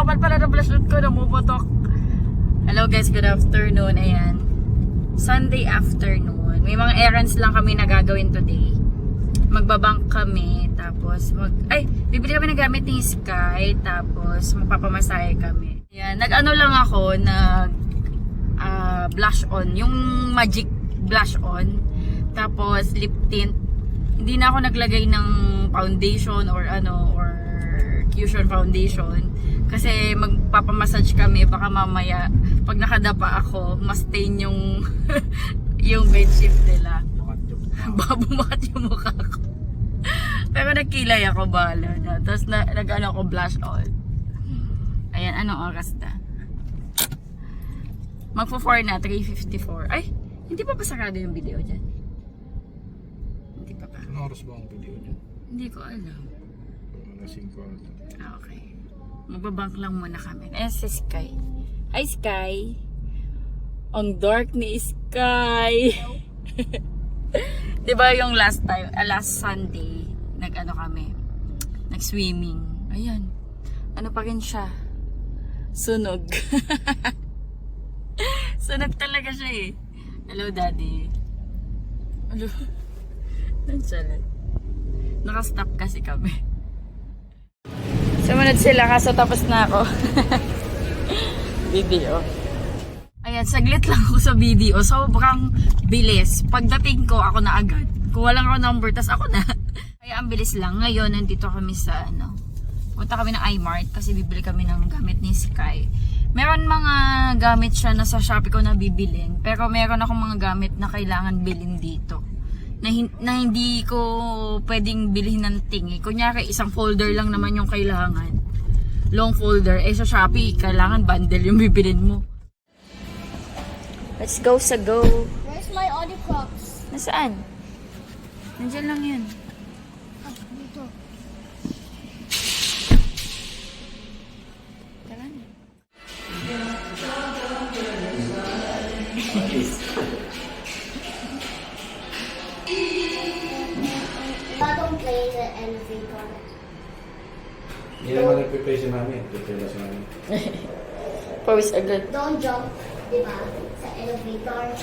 kapal pala na blush ko, namuputok. Hello guys, good afternoon. Ayan. Sunday afternoon. May mga errands lang kami na gagawin today. Magbabank kami, tapos bibili kami ng gamit ni Sky, tapos magpapamasahe kami. Ayan, nag-ano lang ako, blush on, yung magic blush on, tapos lip tint. Hindi na ako naglagay ng foundation or cushion foundation kasi magpapamassage kami, baka mamaya pag nakadapa ako mas stain yung yung bedsheet nila. Baka bumakat yung mukha ko. Pero nagkilay ako, bahala na. Tapos nag-ano ako blush on. Ayan, anong oras na? Magpo-4 na, 3:54. Ay, hindi pa sarado yung video dyan? Hindi pa pa. Anong oras ba ang video niya? Hindi ko alam. Alasing ko ata. Okay. Magbabank lang muna kami. Ayan si Sky. Hi Sky! Ang dark ni Sky! Diba yung last Sunday, nag-ano kami, nag-swimming. Ayan. Ano pa rin siya? Sunog. Sunog talaga siya eh. Hello Daddy. Hello. Nandiyan. Naka-stop kasi kami. Sumunod sila kaso tapos na ako. Video. Ayan, saglit lang ako sa video. Sobrang bilis. Pagdating ko, ako na agad. Kuha lang ako number, tas ako na. Kaya ang bilis lang. Ngayon, nandito kami sa punta kami ng iMart kasi bibili kami ng gamit ni Sky. Meron mga gamit siya na sa Shopee ko na bibilin. Pero meron akong mga gamit na kailangan bilhin dito. Na hindi ko pwedeng bilhin ng tingi. Kunyari, isang folder lang naman yung kailangan. Long folder. Sa Shopee, kailangan bundle yung bibilin mo. Let's go sa go. Where's my Audi Crocs? Nasaan? Nandiyan lang yan. Dito. Tara na. Don't play the elevator. Hindi naman nagpipay si mami. Nagpipay si mami. Pawis agad. Don't jump, di ba? Sa elevator.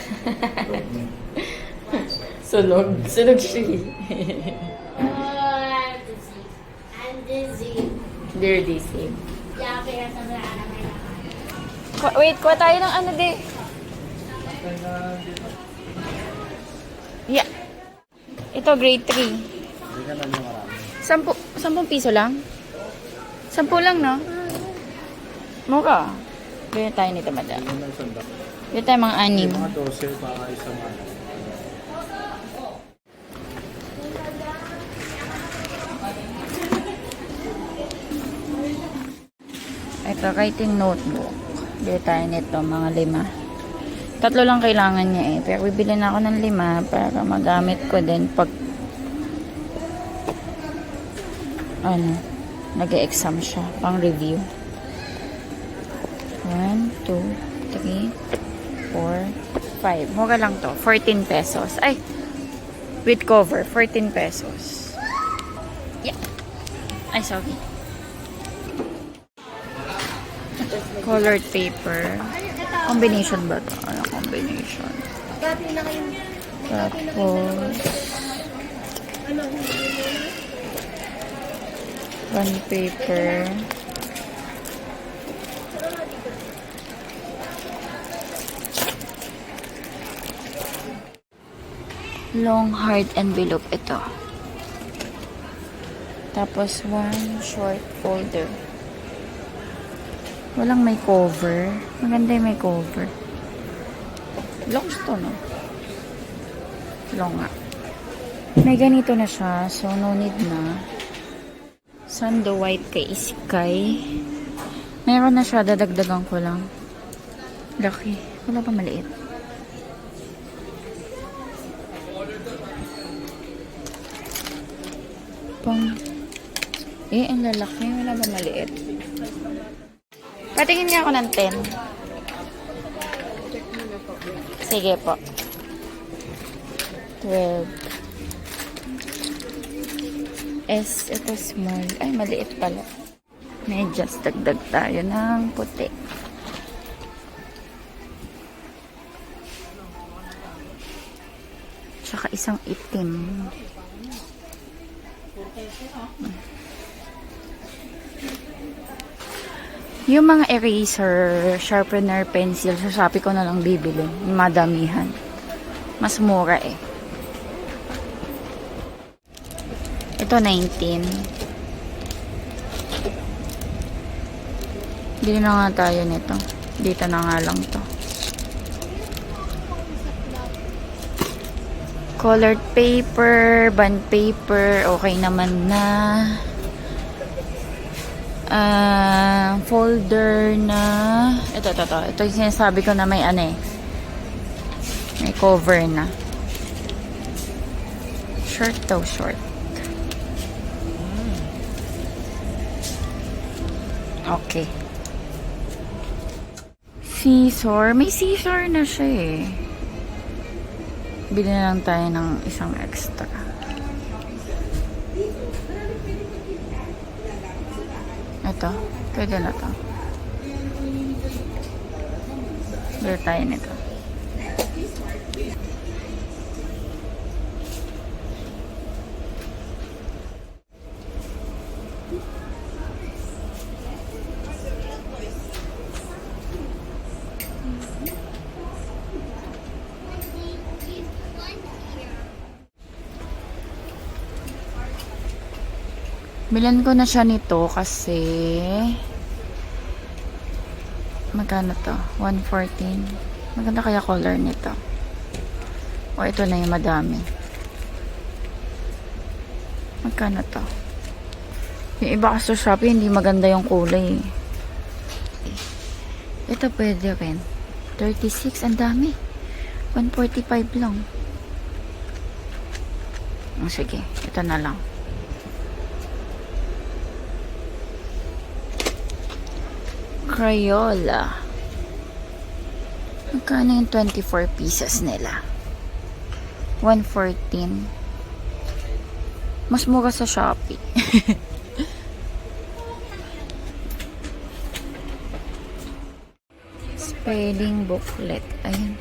Sunog. Sunog siya eh. I'm dizzy. I'm dizzy. Dear DC. Yeah, kaya sabi na may Wait, kuha tayo ng ano de. Yeah. Ito, grade 3. Hindi ka naman marami. 10 piso lang? 10 lang, no? Mura. Bili tayo nito, madam. Hindi naman sanda. Bili tayo mga 6. Mga 12 para isang ano. Ito, writing notebook. Bili tayo nito, mga 5. 3 lang kailangan niya eh. Pero bibili na ako ng 5 para magamit ko din pag nag-e-exam siya. Pang review. 1, 2, 3, 4, 5. Mura lang to. 14 pesos. Ay! With cover. 14 pesos. Yeah. Ay, sorry. Colored paper. Combination ba ito? Ano combination? Gabi na kayo. Tapos one paper. Long hard envelope ito. Tapos one short folder. Walang may cover. Maganda yung may cover. Long to, no? Long nga. May ganito na siya. So, no need na. Sando white kay Sky. Meron na siya. Dadagdagan ko lang. Laki. Wala pa maliit. Ang lalaki. Wala ba maliit? Patingin niya ako ng 10. Sige po. 12. S, ito small. Ay, maliit pala. Medyas, dagdag tayo ng puti. Tsaka isang itim. Yung mga eraser, sharpener, pencil, sa Shopee ko na lang bibili. Madamihan. Mas mura eh. Ito 19. Bili na nga tayo nito. Dito na nga lang to. Colored paper, bond paper, okay naman na. Folder na. Ito. Ito yung sinasabi ko na may ano eh. May cover na. Short daw, short. Okay. Scissor. May scissor na siya eh. Bili na lang tayo ng isang extra. Ito. Pwede na to. Bili tayo nito. Bilan ko na siya nito kasi magkano to? 114. Maganda kaya color nito. O ito na yung madami. Magkano to? Yung iba kasi sa Shopee hindi maganda yung kulay. Ito pwede rin. 36, ang dami. 145 lang. Sige, ito na lang. Crayola. Magkano yung 24 pieces nila? 114. Mas mura sa Shopee. Spelling booklet. Ayun.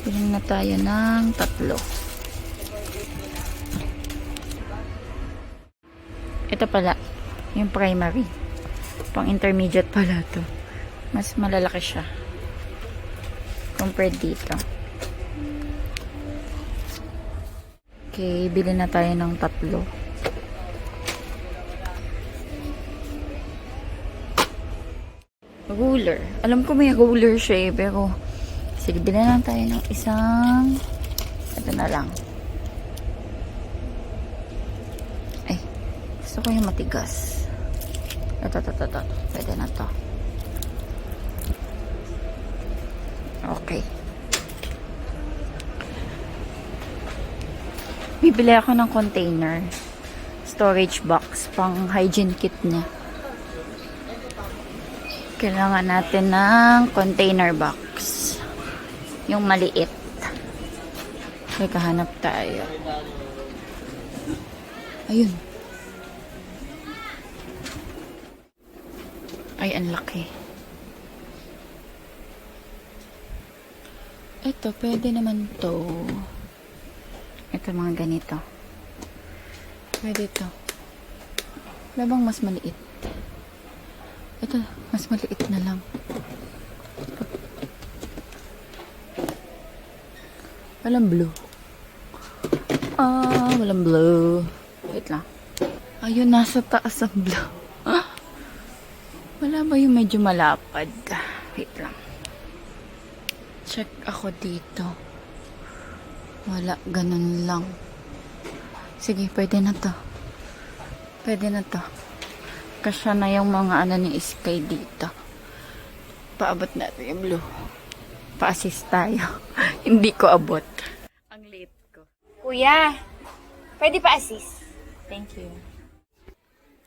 Bilhin na tayo ng 3. Ito pala. Yung primary. Pang intermediate pala to. Mas malalaki siya. Compared dito. Okay, bilhin na tayo ng 3. Ruler. Alam ko may ruler siya eh, pero sige, bilhin na tayo ng isang ito na lang. Ay, gusto ko yung matigas. Ito. Pwede na to. Okay. Bibili ako ng container. Storage box. Pang hygiene kit niya. Kailangan natin ng container box. Yung maliit. Teka, hanap tayo. Ayun. Ay, ang laki. Ito, pwede naman to. Ito, mga ganito. Pwede to. Wala bang mas maliit? Ito, mas maliit na lang. Walang blue. Walang blue. Wait lang. Ayun, nasa taas ang blue. Wala ba yung medyo malapad? Wait lang. Check ako dito. Wala, ganun lang. Sige, pwede na to. Pwede na to. Kasya na yung mga ano ni Sky dito. Paabot natin yung blue. Pa-assist tayo. Hindi ko abot. Ang late ko. Kuya, pwede pa assist? Thank you.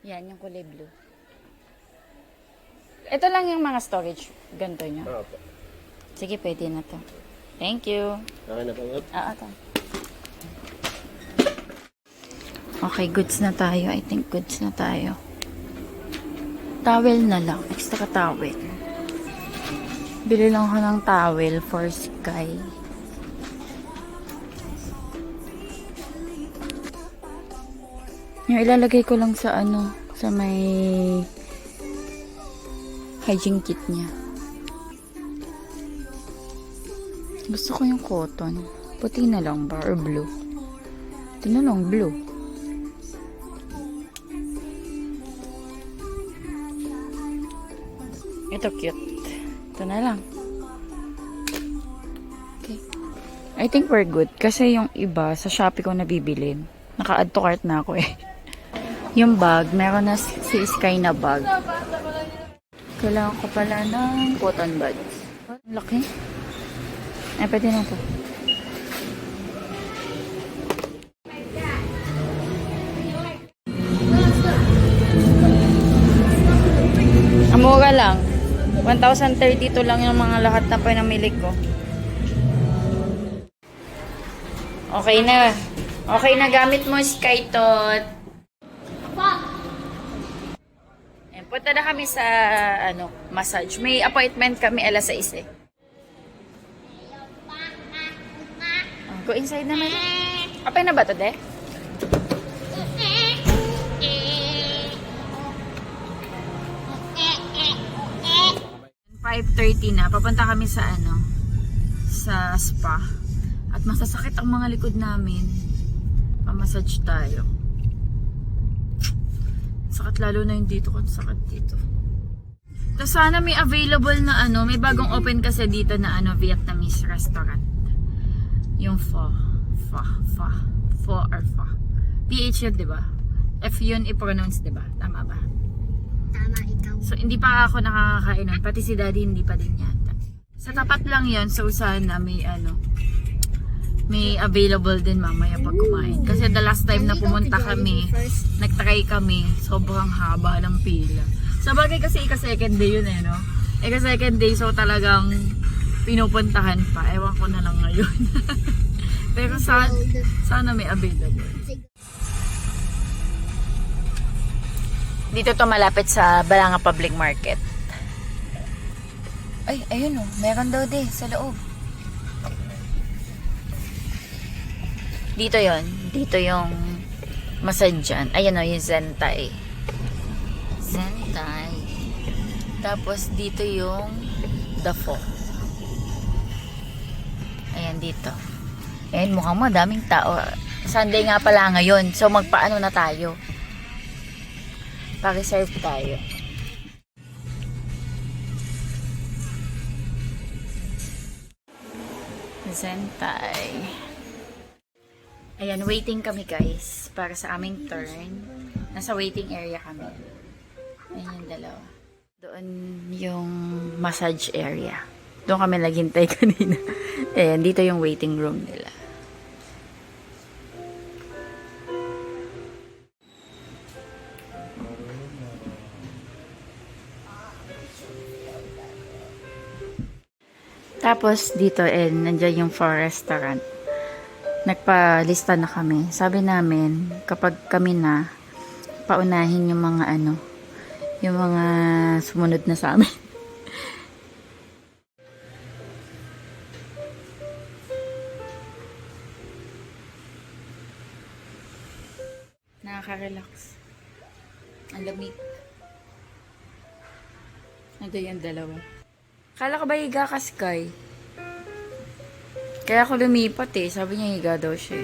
Yan, yung kulay blue. Ito lang yung mga storage. Ganito nyo. Opo. Sige, pwede na to. Thank you. Okay na po. Ito. Okay, goods na tayo. I think goods na tayo. Towel na lang. Extra towel. Bili lang ako ng towel for Sky. Yung ilalagay ko lang sa ano, sa may hygiene kit niya. Gusto ko yung cotton. Puti na lang ba? Or blue? Ito na lang, blue. Ito cute. Ito na lang. Okay. I think we're good. Kasi yung iba, sa Shopee ko nabibili. Naka-add to cart na ako eh. Yung bag, meron na si Sky na bag. Kailangan ko pala ng cotton buds. Ang laki. Ay, pwede na ito. Ang mura lang. 1,032 lang yung mga lahat na pinamili ko. Okay na. Okay na gamit mo, Sky Tot. Ayan, punta na kami sa massage. May appointment kami alas 6 eh. Go inside naman. Apay na ba to, de? 5:30 na. Papunta kami sa sa spa. At masasakit ang mga likod namin. Pamassage tayo. Sakit lalo na yung dito kung sakit dito. So sana may available na may bagong open kasi dito na Vietnamese restaurant. Yung pho or pho. PH yun, diba? F yun i-pronounce, diba? Tama ba? Tama, ikaw. So, hindi pa ako nakakakain nun. Pati si daddy hindi pa din yata. Sa tapat lang yun. So, sana may may available din mamaya pag kumain. Kasi the last time na pumunta kami, nagtry kami, sobrang haba ng pila. Sa bagay kasi ika-second day yun no? Ika-second day, so talagang pinupuntahan pa. Ewan ko na lang ngayon. Pero sana may available. Dito to malapit sa Balanga Public Market. Ay, ayun meron daw sa loob. Dito yon, dito yung massage dyan. Ayun yung Zentai. Zentai. Tapos dito yung The Pho. Ayan dito. Ayan, mukhang daming tao. Sunday nga pala ngayon. So magpaano na tayo. Pa-reserve tayo. Zentai. Ayan, waiting kami guys para sa aming turn. Nasa waiting area kami. Ayan yung dalawa. Doon yung massage area. Doon kami naghintay kanina. Ayan, dito yung waiting room nila. Tapos dito nandiyan yung pho restaurant. Nagpalista na kami. Sabi namin kapag kami na paunahin yung mga yung mga sumunod na sa amin. Nakaka-relax. Ang lamig. Nandiyan yung dalawa. Kala ko ba higa ka, Sky? Kaya ako lumipat Sabi niya higa daw siya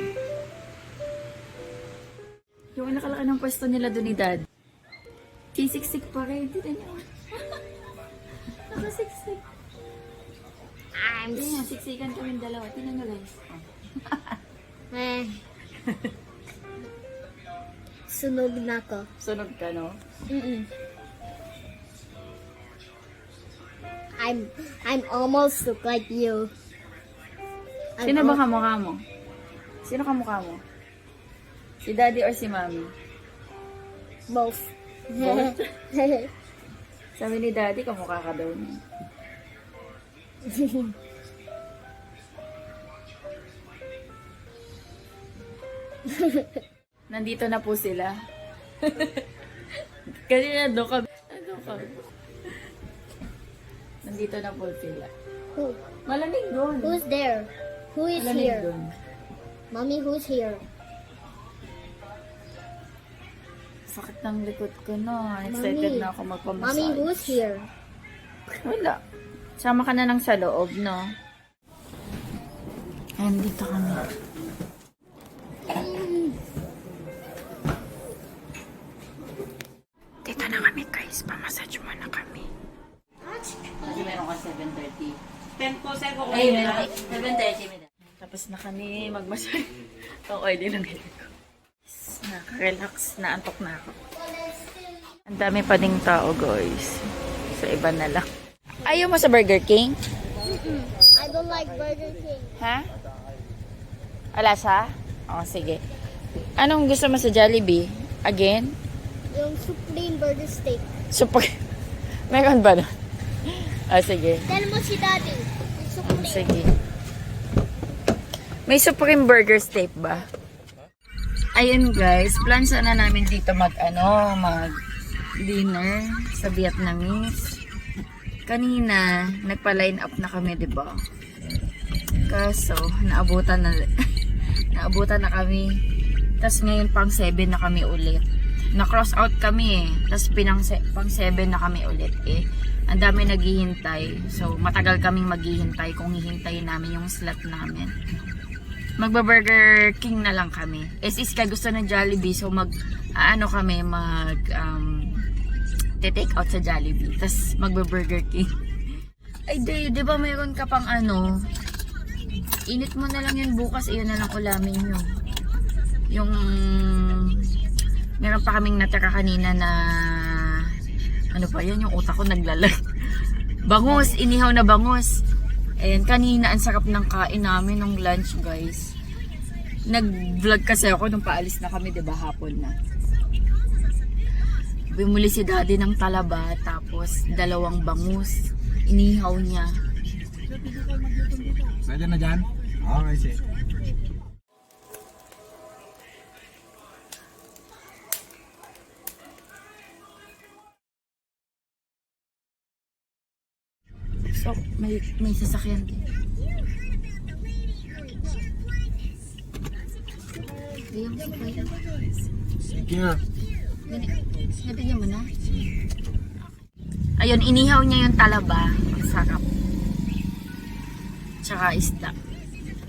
Yung nakalaki ng pwesto nila doon ni Dad. Sisiksik pa rin. Tignan niyo. Nakasiksik. Tignan, siksikan kami dalawa. Tignan niyo guys. Sunog na ko. Sunog ka, no? I'm almost look like you. Sino ba kamukha mo? Sino kamukha mo? Si Daddy or si Mommy? Both. Both? Sabi ni Daddy, kamukha ka daw niya. Nandito na po sila. Kanina doon kami. Nandito na po sila. Who? Malamig doon. Who's there? Who is Malamig here? doon. Mommy, who's here? Sakit ng likod ko na. Excited Mommy. na ako magpamassage. Mommy, who's here? Wala. Sama ka na lang sa loob, no? Ayan, dito kami. Dito na kami, guys. Pamassage muna kami. Kasi meron ka 7:30. 10 po, sir. Kung Ay, meron ka 7:30. Tapos na kami magmassage. Ang oily lang ito. Nakaka-relax. Naantok na ako. Ang dami pa ding tao, guys. So, iba na lang. Ayaw mo sa Burger King? I don't like Burger King. Ha? Wala siya? Oo, sige. Anong gusto mo sa Jollibee? Again? Yung Supreme Burger Steak. Super. Meron ba na? Sige. Tell mo si Daddy. Yung Supreme. Sige. May Supreme Burger Steak ba? Ayun guys, plan sana namin dito mag dinner sa Vietnamese. Kanina, nagpa-line up na kami, 'di ba? Kaso, naabutan na kami. Tapos ngayon pang 7 na kami ulit. Na-cross out kami eh. Tapos pang 7 na kami ulit eh. Ang dami naghihintay. So, matagal kaming maghihintay kung hihintayin namin yung slot namin. Magba-Burger King na lang kami. Iska gusto ng Jollibee. So, take out sa Jollibee. Tapos, magba-Burger King. Ay, di ba mayroon ka pang init mo na lang yun bukas. Iyon na lang ulamin nyo. Yung meron pa kaming natira kanina na ano pa yun, yung utak ko naglalag. Bangus, inihaw na bangus. Ayan, kanina ang sarap ng kain namin nung lunch, guys. Nag-vlog kasi ako nung paalis na kami, 'di ba, hapon na. Bumuli si Daddy ng talaba, tapos 2 bangus. Inihaw niya. Pwede na dyan? Okay, sige. So, may sasakyan din. Ayun, sakay. Sige. Nabigyan mo na? Ayun, inihaw niya yung talaba. Ang sarap. Tsaka isda.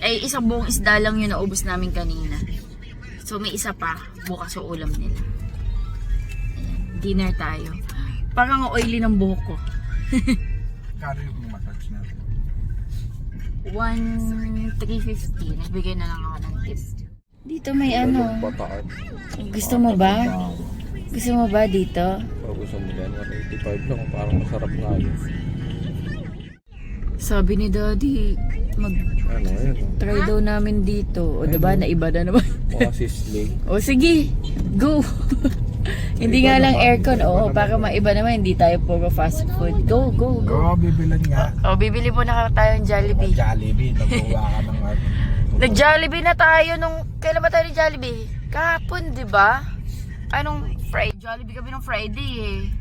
Eh, isang buong isda lang yun naubos namin kanina. So, may isa pa. Bukas sa ulam nila. Ayan, dinner tayo. Parang oily ng buhok ko. Kano yung massage na? 1,350. Nagbigay na lang ako ng tip. Dito may Gusto mo ba? Gusto mo ba dito? Gusto mo yan, 185 lang. Parang masarap nga yun. Sabi ni Daddy, mag-try daw namin dito. O diba, naiba na naman. Mga sizzling. O sige, go! Hindi nga lang aircon. Oo, para maiba naman, hindi tayo puro fast food. Go, go, go. Oo, bibilan nga. O, bibili muna tayo ng Jollibee. Jollibee, nagawa ka ng Nag-Jollibee na tayo nung... Kailan ba tayo ni Jollibee? Kahapon, di ba? Anong Friday? Jollibee kami nung Friday eh.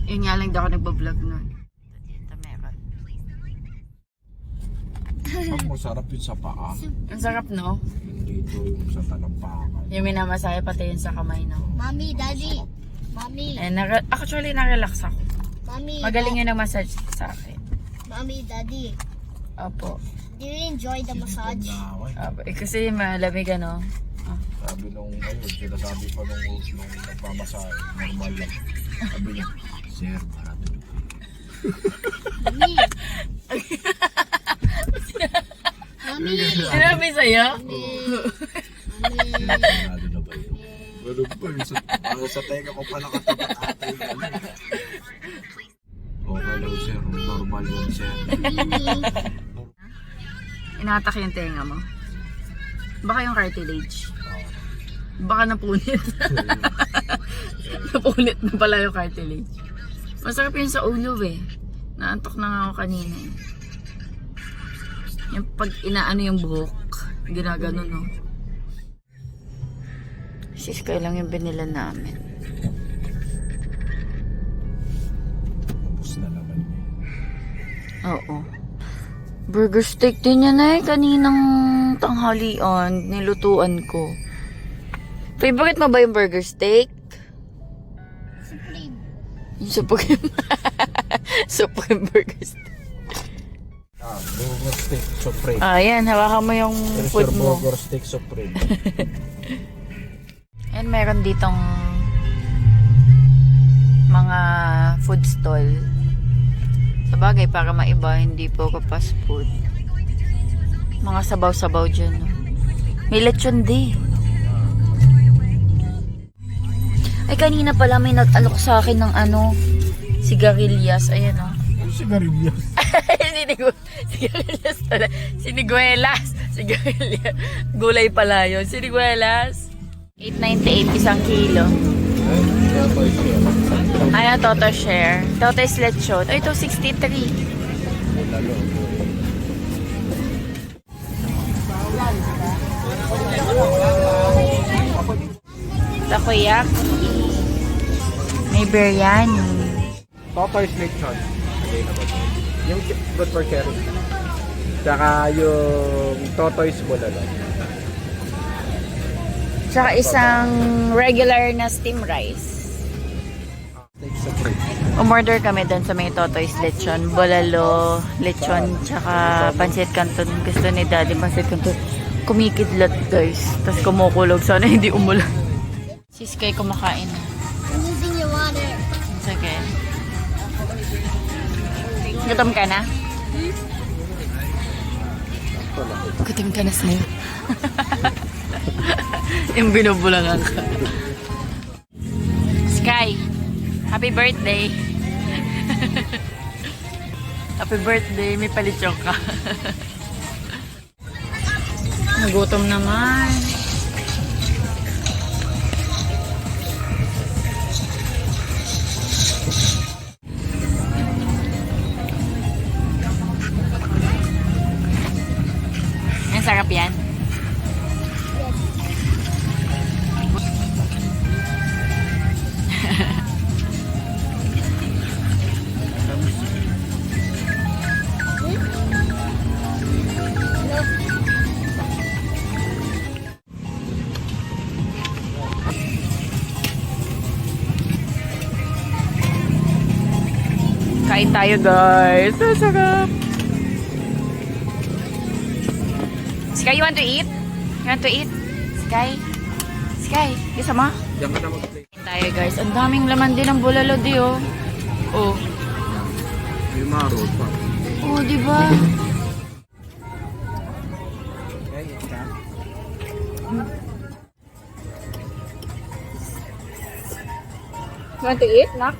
Yun nga lang, hindi ako nagbablog nun. Dito meron. Ang masarap yun sa paa. Ang sarap, no? Dito yung sa talampakan. Yung minamasaya pati yun sa kamay, no? Mommy, Daddy. Mommy. Eh, actually, na-relax ako. Mommy. Magaling yun ang massage sa akin. Mommy, Daddy. Opo. Do you enjoy the massage? Kasi malamig, ano? Sabi nung sinasabi pa nung nagmamasahe, normal lang. Sabi niya, sir, marami. Mommy. Mommy. Sinabi sa'yo? Marami na ba yun? Meron pa yun. Sa tenga ko pa nakatapat ata yun. Okay lang sir, normal yun sir. Inatak yung tenga mo. Baka yung cartilage. Baka napunit. Napunit na pala yung cartilage. Masarap yun sa ulo eh. Naantok na nga ako kanina eh. Yung pag inaano yung buhok, ginagano no. Sis, lang yung binila namin. Tapos na naman yun. Oo. Burger steak din yan eh. Kaninang tanghalian, nilutuan ko. Favorite mo ba yung burger steak? Supreme. Yung Supreme. Supreme burger steak. Burger steak supreme. Ayan, hawakan mo yung Here's food your mo. burger steak supreme. And meron ditong mga food stall. Sa bagay, para maiba, hindi po ka fast food. Mga sabaw-sabaw dyan. No? May lechon din. Ay, kanina pala may nag-alok sa akin ng sigarilyas. Ayan o. Ano sigarilyas? Sigarilyas pala. Siniguelas. Sigarilyas. Gulay pala yun. Siniguelas. 8.98 isang kilo. Ayan, Toto share. Toto is lechon. Ay, ito 63. Takoyaki. May biryani. Totoy lechon. Yung good for sharing. Tsaka yung Totoy's bulalo. Tsaka isang regular na steam rice. Steak supreme. Umorder kami doon sa may Totoy's lechon. Bolalo, lechon, tsaka pansit canton. Gusto ni Daddy pansit canton. Kumikidlat guys. Tapos kumukulog. Sana hindi umulan. Sis kay kumakain. I'm using your water. Sige. Gutom ka na? Gutom ka na sa'yo. Yung binubulangan ka. Sky, happy birthday. Happy birthday, may palichok ka. Nagutom naman. Ang sarap yan. Kain tayo guys. Ang sarap. Sky, you want to eat? You want to eat? Sky? Sky, gusto mo? Diyan ka na mag-play. Kain tayo guys. Ang daming laman din ng bulalo di oh. Oh. May maro pa. Oh, di ba? You want to eat, Nak?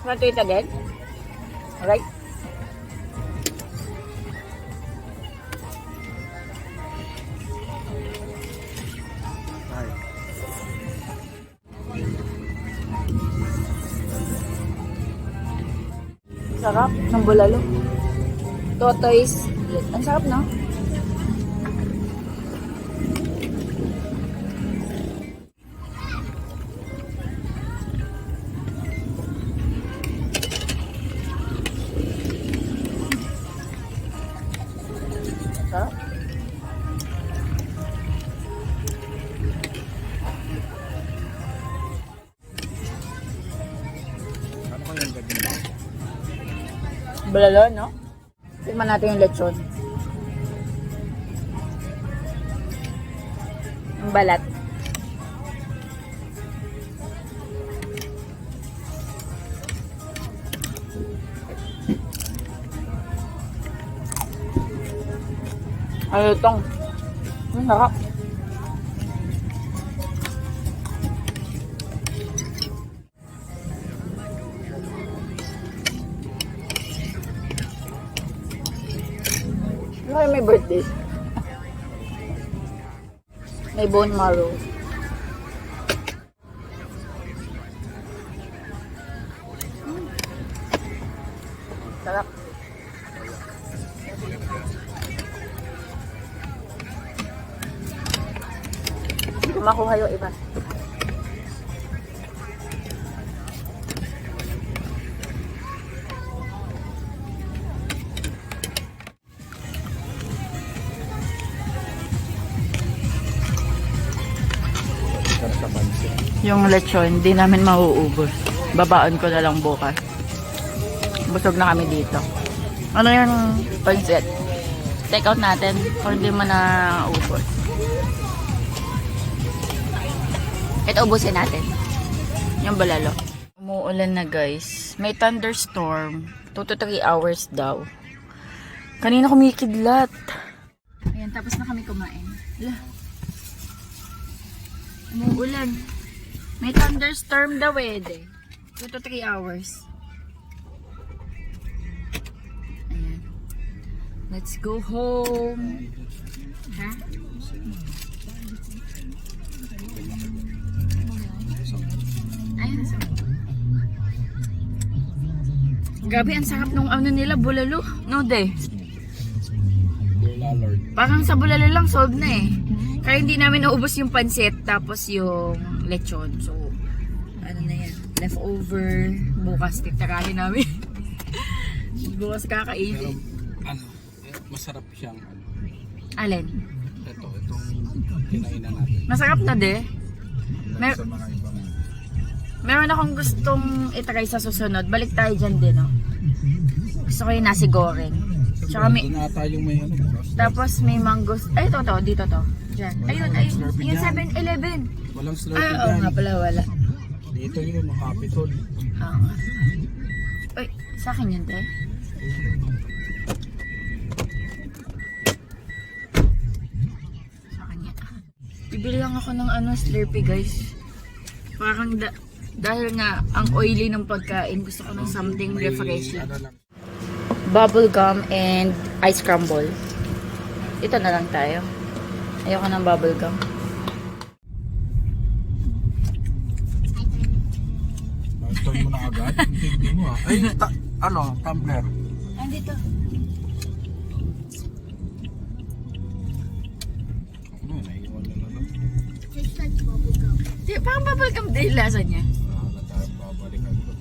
You want to eat again? Alright. Sarap ng bulalo. Totoy's. Ang sarap, no? Sarap. Ano kaya yung gagawin? Bulalo, no? Tignan natin yung lechon. Ang balat. Ay, itong. Ang sarap. Ay, may birthday. May bone marrow. Sarap. ko makuha yung iba. Sarap sa pansit. Yung lechon, di namin mauubos. Babaan ko na lang bukas. Busog na kami dito. Ano yung pansit? Take out natin kung hindi mo na ubos. Ito ubusin natin. Yung balalo. Umuulan na guys. May thunderstorm. 2 to 3 hours daw. Kanina kumikidlat. Ayan, tapos na kami kumain. Ala. Umuulan. May thunderstorm daw eh. 2 to 3 hours. Ayan. Let's go home. Ha? Ayan. Grabe, ang sarap nung ano nila, bulalo. No, de? Lord. Parang sa bulalo lang, solve na eh. Kaya hindi namin naubos yung pansit, tapos yung lechon. So, ano na yan, leftover. Bukas, titirahin namin. Bukas Pero kakainin. ano, masarap siyang ano. Alin? Itong kinainan natin. Masarap na de. Sa mga ibang Meron akong gustong itry sa susunod. Balik tayo dyan din, no? Gusto ko yung nasi goreng. Tsaka may, doon ata yung may ano. tapos may mangoes. Ay, ito, dito to. Dyan. Ayun, ayun. Slurpee Yung dyan. 7-Eleven. Walang Ah, slurpee oo dyan. nga pala, wala. Dito yun, Capitol. Oo nga. Uy, sa akin yun, te. Sa akin yan. Bibili lang ako ng ano, Slurpee, guys. Parang dahil nga ang oily ng pagkain, gusto ko ng something May refreshing. ano lang. Bubble gum and ice crumble. Ito na lang tayo. Ayoko ng bubble gum. Turn mo na agad. Hindi mo ah. Ay, ano, tumbler. Andito. Ano, naiwan na lang. Tastes like bubble gum. Di, parang bubble gum din lasa niya. Na tayo babalikan ko.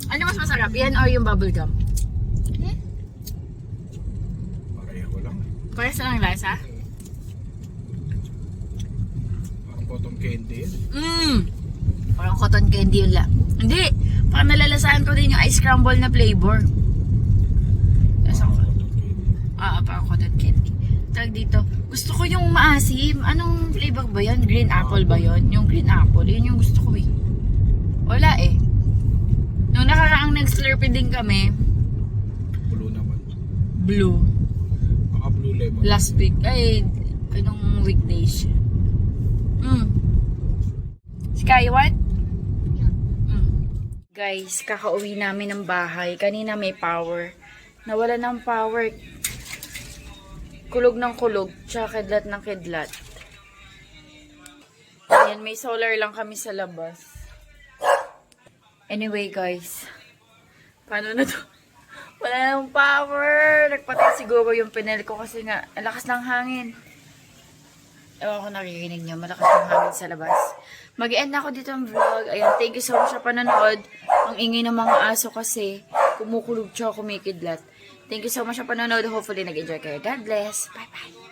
Ano mas masarap? Yan or yung bubble gum? Pareho lang. Parehas na lang lasa? Parang cotton candy yun. Parang cotton candy yun lang. Hindi! Parang nalalasahan ko din yung ice crumble na flavor. Lasa ko. Cotton candy. Parang cotton candy. Tag dito. Gusto ko yung maasim. Anong flavor ba yun? Green apple ba yun? Yung green apple. Yun yung gusto ko eh. Wala eh. Nung nakaraang nag-slurpee din kami, Blue naman. blue. Baka blue lemon. Last week. Ay, anong weekdays? Sky, what? Guys, kakauwi namin ng bahay. Kanina may power. Nawala ng power. Kulog ng kulog. Tsaka kidlat ng kidlat. Ayan, may solar lang kami sa labas. Anyway, guys. Paano na to? Wala nang power. Nagpatay siguro yung pinel ko kasi nga, ang lakas ng hangin. Ewan ko naririnig nyo, malakas ng hangin sa labas. Mag-end na ako dito ang vlog. Ayan, thank you so much sa panonood. Ang ingay ng mga aso kasi kumukulog tsaka kumikidlat. Thank you so much sa panonood. Hopefully nag-enjoy kayo. God bless. Bye-bye.